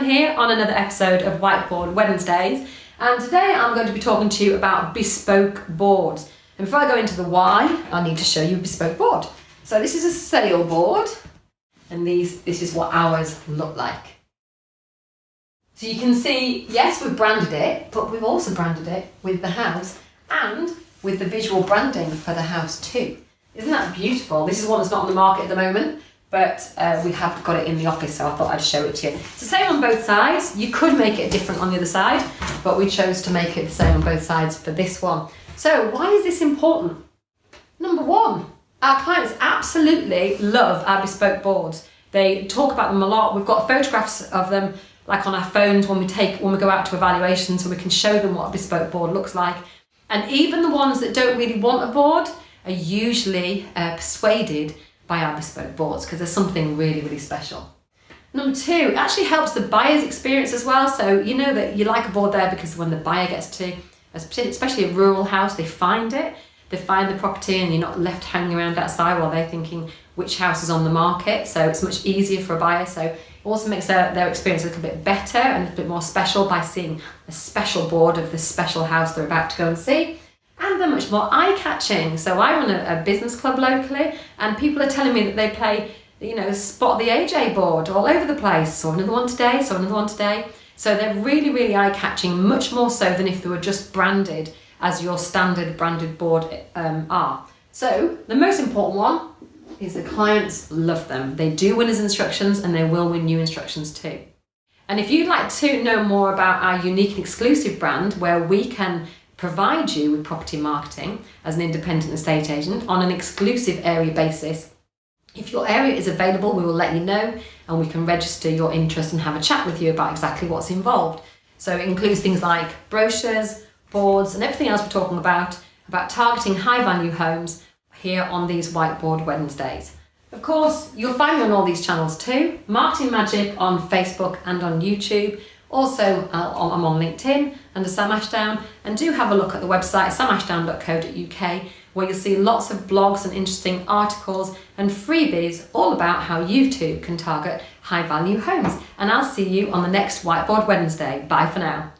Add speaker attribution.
Speaker 1: here on another episode of Whiteboard Wednesdays, and today I'm going to be talking to you about bespoke boards. And before I go into the why, I need to show you a bespoke board. So this is a sale board, and this is what ours look like. So you can see, yes, we've branded it, but we've also branded it with the house and with the visual branding for the house too. Isn't that beautiful? This is one that's not on the market at the moment, but we have got it in the office, so I thought I'd show it to you. It's the same on both sides. You could make it different on the other side, but we chose to make it the same on both sides for this one. So why is this important? Number one, our clients absolutely love our bespoke boards. They talk about them a lot. We've got photographs of them like on our phones when we go out to evaluations, so we can show them what a bespoke board looks like. And even the ones that don't really want a board are usually persuaded by our bespoke boards because there's something really, really special. Number two, it actually helps the buyer's experience as well. So you know that you like a board there because when the buyer gets to, especially a rural house, they find the property, and you're not left hanging around outside while they're thinking which house is on the market. So it's much easier for a buyer. So it also makes their experience a little bit better and a little bit more special by seeing a special board of the special house they're about to go and see. And they're much more eye-catching. So I run a business club locally, and people are telling me that they play, Spot the AJ board all over the place. Saw another one today, So they're really, really eye-catching, much more so than if they were just branded as your standard branded board are. So the most important one is the clients love them. They do win us instructions, and they will win new instructions too. And if you'd like to know more about our unique and exclusive brand, where we can provide you with property marketing as an independent estate agent on an exclusive area basis, if your area is available, we will let you know, and we can register your interest and have a chat with you about exactly what's involved. So it includes things like brochures, boards, and everything else we're talking about targeting high value homes here on these Whiteboard Wednesdays. Of course, you'll find me on all these channels too. Marketing Magic on Facebook and on YouTube. Also, I'm on LinkedIn under Sam Ashdown, and do have a look at the website samashdown.co.uk, where you'll see lots of blogs and interesting articles and freebies all about how you too can target high value homes. And I'll see you on the next Whiteboard Wednesday. Bye for now.